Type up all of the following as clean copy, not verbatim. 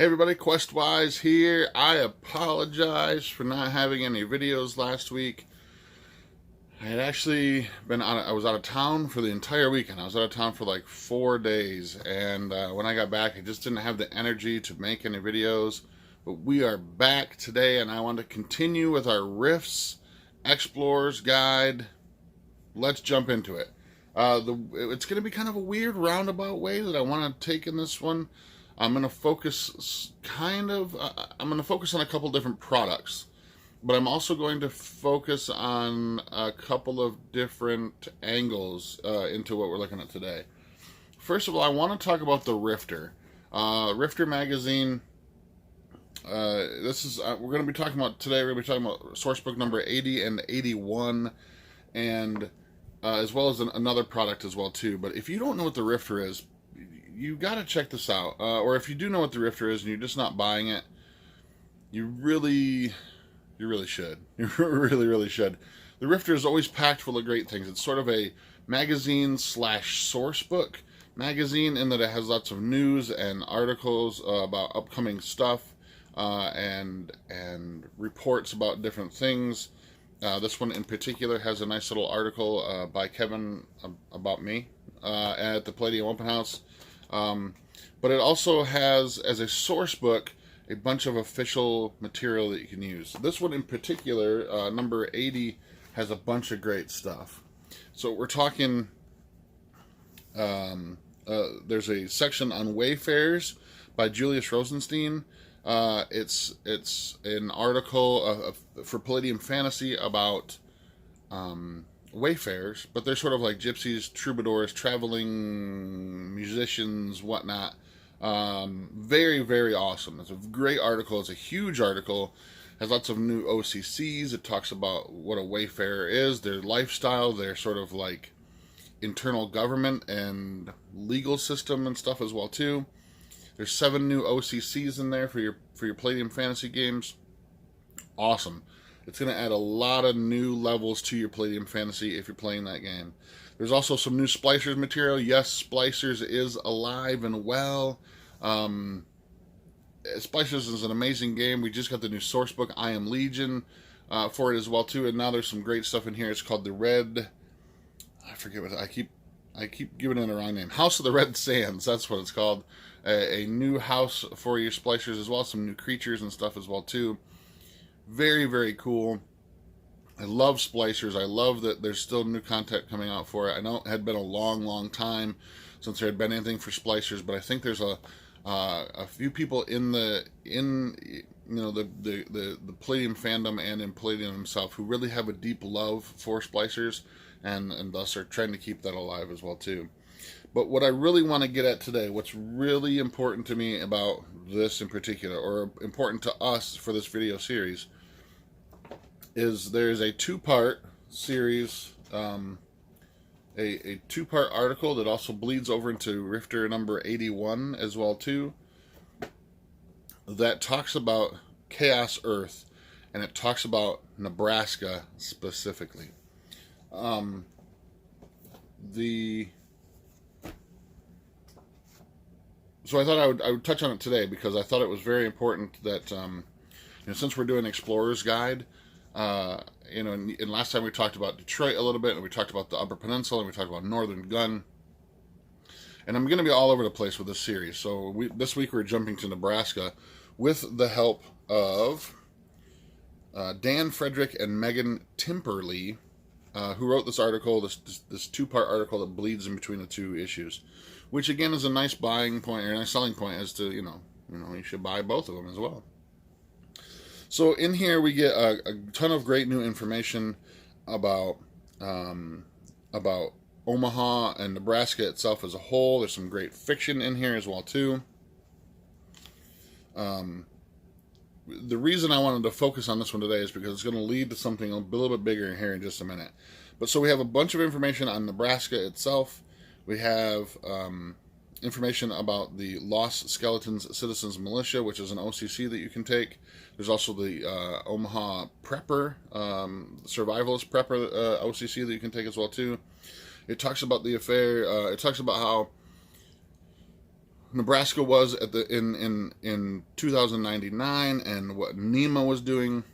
Hey everybody, Questwise here. I apologize for not having any videos last week. I had actually I was out of town for the entire weekend. I was out of town for like 4 days, and when I got back, I just didn't have the energy to make any videos. But we are back today, and I want to continue with our Rifts Explorer's Guide. Let's jump into it. It's going to be kind of a weird roundabout way that I want to take in this one. I'm going to focus I'm going to focus on a couple different products, but I'm also going to focus on a couple of different angles into what we're looking at today. First of all, I want to talk about the Rifter. Rifter magazine. We're going to be talking about today. We're going to be talking about sourcebook number 80 and 81, and as well as another product as well too. But if you don't know what the Rifter is, you got to check this out. Or if you do know what the Rifter is and you're just not buying it, you really should. You really should. The Rifter is always packed full of great things. It's sort of a magazine / source book magazine in that it has lots of news and articles about upcoming stuff and reports about different things. This one in particular has a nice little article by Kevin about me at the Palladium Open House. But it also has, as a source book, a bunch of official material that you can use. This one in particular, number 80, has a bunch of great stuff. So we're talking, there's a section on Wayfarers by Julius Rosenstein. It's an article for Palladium Fantasy about wayfarers, but they're sort of like gypsies, troubadours, traveling musicians, whatnot. Very awesome. It's a great article. It's a huge article. It has lots of new O.C.Cs. It talks about what a wayfarer is, their lifestyle, their sort of like internal government and legal system and stuff as well too. There's 7 new O.C.Cs in there for your Palladium Fantasy games. Awesome. It's going to add a lot of new levels to your Palladium Fantasy if you're playing that game. There's also some new Splicers material. Yes, Splicers is alive and well. Splicers is an amazing game. We just got the new source book, I Am Legion, for it as well too. And now there's some great stuff in here. It's called the Red... I forget what... I keep giving it a wrong name. House of the Red Sands. That's what it's called. A new house for your Splicers as well. Some new creatures and stuff as well too. Very cool. I love Splicers. I love that there's still new content coming out for it. I know it had been a long time since there had been anything for Splicers, but I think there's a few people in the Palladium fandom and in Palladium himself who really have a deep love for Splicers, and thus are trying to keep that alive as well too. But what I really want to get at today, what's really important to me about this in particular, or important to us for this video series, is there's a 2-part series, a 2-part article that also bleeds over into Rifter number 81 as well too, that talks about Chaos Earth, and it talks about Nebraska specifically. So I thought I would touch on it today because I thought it was very important that since we're doing Explorer's Guide, and last time we talked about Detroit a little bit, and we talked about the Upper Peninsula, and we talked about Northern Gun, and I'm going to be all over the place with this series. So this week we're jumping to Nebraska with the help of Dan Frederick and Megan Timperley, who wrote this article, this 2-part article that bleeds in between the 2 issues, which again is a nice buying point or a nice selling point as to you should buy both of them as well. So in here we get a ton of great new information about Omaha and Nebraska itself as a whole. There's some great fiction in here as well too. The reason I wanted to focus on this one today is because it's going to lead to something a little bit bigger here in just a minute. But so we have a bunch of information on Nebraska itself. We have information about the Lost Skeletons Citizens Militia, which is an O.C.C. that you can take. There's also the Omaha Prepper, Survivalist Prepper O.C.C. that you can take as well too. It talks about the affair. It talks about how Nebraska was at the in 2099, and what NEMA was doing,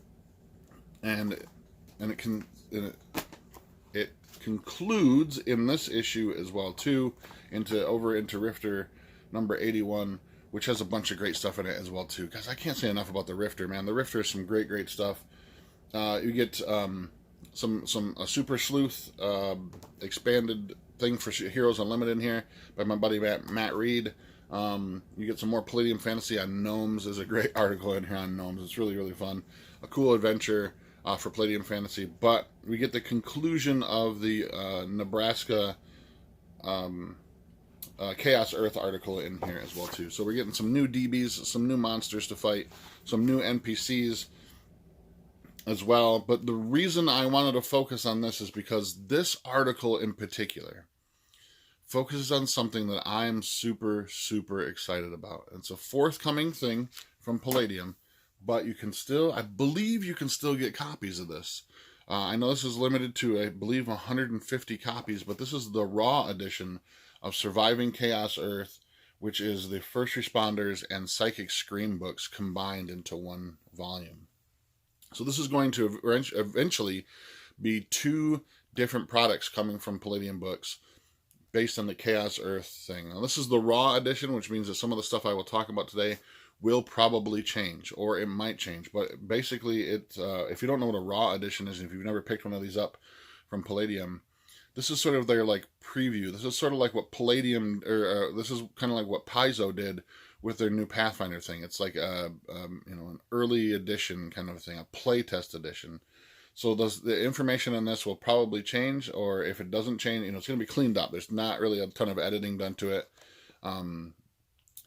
and it can it concludes in this issue as well too, into Rifter number 81, which has a bunch of great stuff in it as well too. Guys, I can't say enough about the Rifter, man. The Rifter is some great stuff. You get a Super Sleuth expanded thing for Heroes Unlimited in here by my buddy Matt Reed. You get some more Palladium Fantasy on Gnomes. There's a great article in here on Gnomes. It's really fun. A cool adventure for Palladium Fantasy. But we get the conclusion of the Nebraska Chaos Earth article in here as well too. So we're getting some new DBs, some new monsters to fight, some new NPCs as well. But the reason I wanted to focus on this is because this article in particular focuses on something that I'm super excited about. It's a forthcoming thing from Palladium, but you can still, I believe you can still get copies of this. I know this is limited to, I believe, 150 copies, but this is the raw edition of Surviving Chaos Earth, which is the First Responders and Psychic Scream books combined into one volume. So this is going to eventually be 2 different products coming from Palladium Books based on the Chaos Earth thing. Now this is the raw edition, which means that some of the stuff I will talk about today will probably change, or it might change. But basically, if you don't know what a raw edition is, if you've never picked one of these up from Palladium, this is sort of their like preview. This is sort of like what Palladium, or this is kind of like what Paizo did with their new Pathfinder thing. It's like an early edition kind of thing, a playtest edition. So the information on this will probably change, or if it doesn't change, it's going to be cleaned up. There's not really a ton of editing done to it.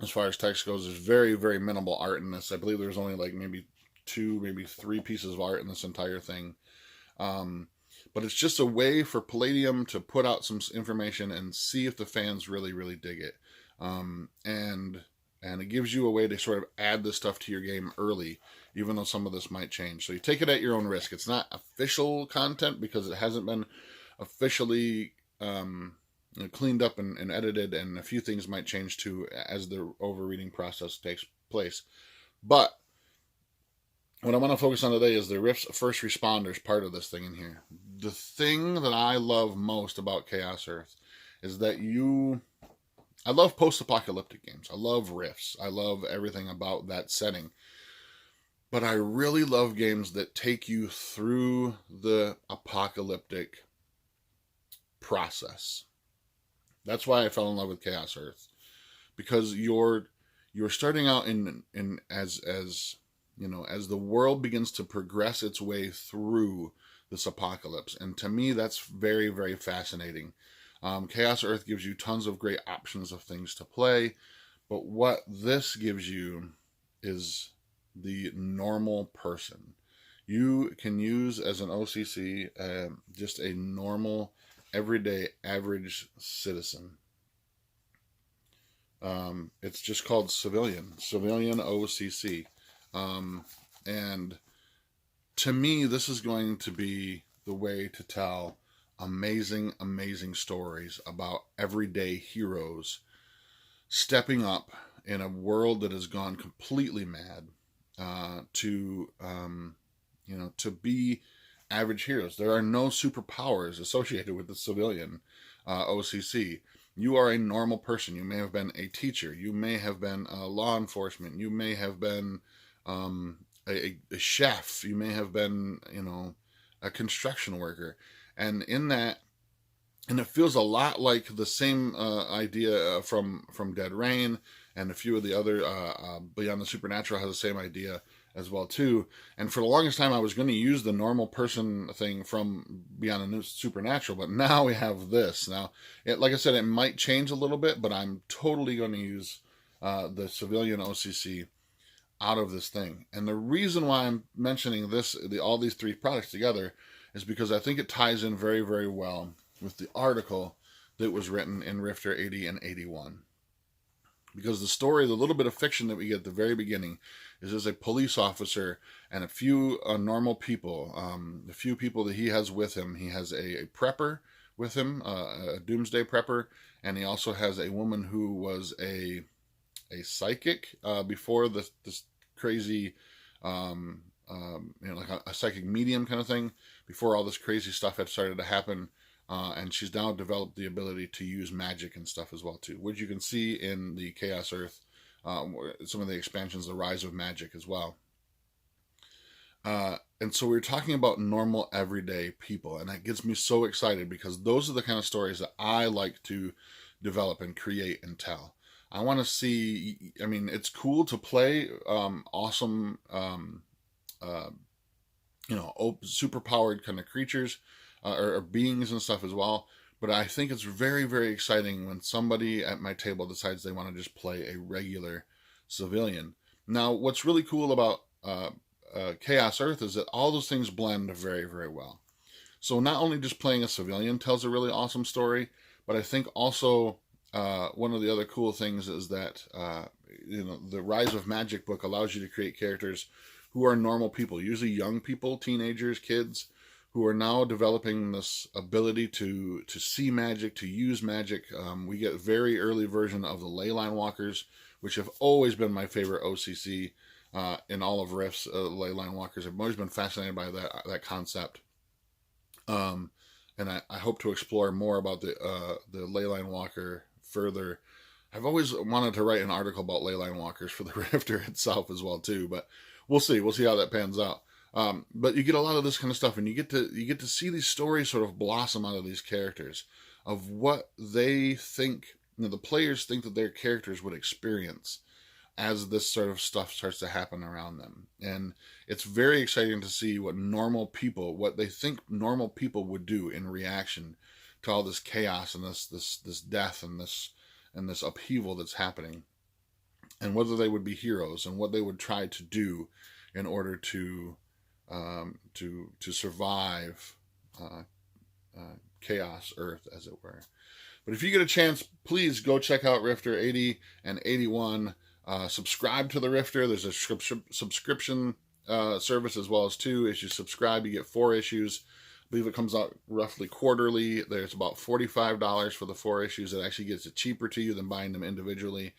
As far as text goes, there's very minimal art in this. I believe there's only like maybe 2, maybe 3 pieces of art in this entire thing. But it's just a way for Palladium to put out some information and see if the fans really dig it. And it gives you a way to sort of add this stuff to your game early, even though some of this might change. So you take it at your own risk. It's not official content because it hasn't been officially cleaned up and edited, and a few things might change too as the overreading process takes place. But what I want to focus on today is the First Responders part of this thing in here. The thing that I love most about Chaos Earth is that I love post-apocalyptic games. I love Rifts. I love everything about that setting. But I really love games that take you through the apocalyptic process. That's why I fell in love with Chaos Earth. Because you're starting out as the world begins to progress its way through this apocalypse. And to me, that's very fascinating. Chaos Earth gives you tons of great options of things to play, but what this gives you is the normal person. You can use as an OCC just a normal, everyday, average citizen. It's just called Civilian O.C.C. And to me, this is going to be the way to tell amazing stories about everyday heroes stepping up in a world that has gone completely mad to be average heroes. There are no superpowers associated with the Civilian O.C.C. You are a normal person. You may have been a teacher. You may have been law enforcement. You may have been a chef. You may have been, a construction worker. And it feels a lot like the same idea from Dead Rain, and a few of the other Beyond the Supernatural has the same idea as well too. And for the longest time, I was going to use the normal person thing from Beyond the Supernatural, but now we have this. Now, like I said, it might change a little bit, but I'm totally going to use the Civilian O.C.C. out of this thing. And the reason why I'm mentioning all these 3 products together, is because I think it ties in very well with the article that was written in Rifter 80 and 81. Because the story, the little bit of fiction that we get at the very beginning, is as a police officer and a few normal people, the few people that he has with him. He has a prepper with him, a doomsday prepper, and he also has a woman who was a a psychic before this crazy, like a psychic medium kind of thing, before all this crazy stuff had started to happen. And she's now developed the ability to use magic and stuff as well too, which you can see in the Chaos Earth, some of the expansions, the Rise of Magic as well. And so we're talking about normal everyday people, and that gets me so excited because those are the kind of stories that I like to develop and create and tell. I want to see, I mean, it's cool to play awesome, super powered kind of creatures or beings and stuff as well. But I think it's very, very exciting when somebody at my table decides they want to just play a regular civilian. Now, what's really cool about Chaos Earth is that all those things blend very, very well. So not only just playing a civilian tells a really awesome story, but I think also one of the other cool things is that the Rise of Magic book allows you to create characters who are normal people, usually young people, teenagers, kids, who are now developing this ability to see magic, to use magic. We get a very early version of the Leyline Walkers, which have always been my favorite OCC in all of Rift's Leyline Walkers. I've always been fascinated by that concept. And I hope to explore more about the Leyline Walker further. I've always wanted to write an article about Leyline Walkers for the Rifter itself as well too, but we'll see. We'll see how that pans out. But you get a lot of this kind of stuff, and you get to see these stories sort of blossom out of these characters of what they think, the players think that their characters would experience as this sort of stuff starts to happen around them. And it's very exciting to see what they think normal people would do in reaction to all this chaos and this death and this upheaval that's happening, and whether they would be heroes and what they would try to do in order to survive Chaos Earth, as it were. But if you get a chance, please go check out Rifter 80 and 81. Subscribe to the Rifter. There's a subscription service as well as 2. If you subscribe, you get 4 issues. I believe it comes out roughly quarterly. There's about $45 for the 4 issues. It actually gets it cheaper to you than buying them individually.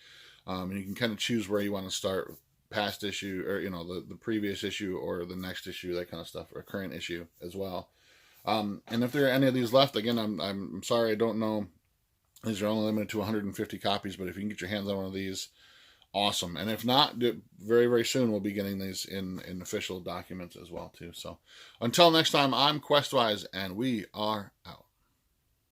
And you can kind of choose where you want to start, past issue, or the previous issue, or the next issue, that kind of stuff, or current issue as well. And if there are any of these left, again, I'm sorry, I don't know. These are only limited to 150 copies, but if you can get your hands on one of these, awesome. And if not, very, very soon we'll be getting these in official documents as well too. So until next time, I'm Questwise, and we are out.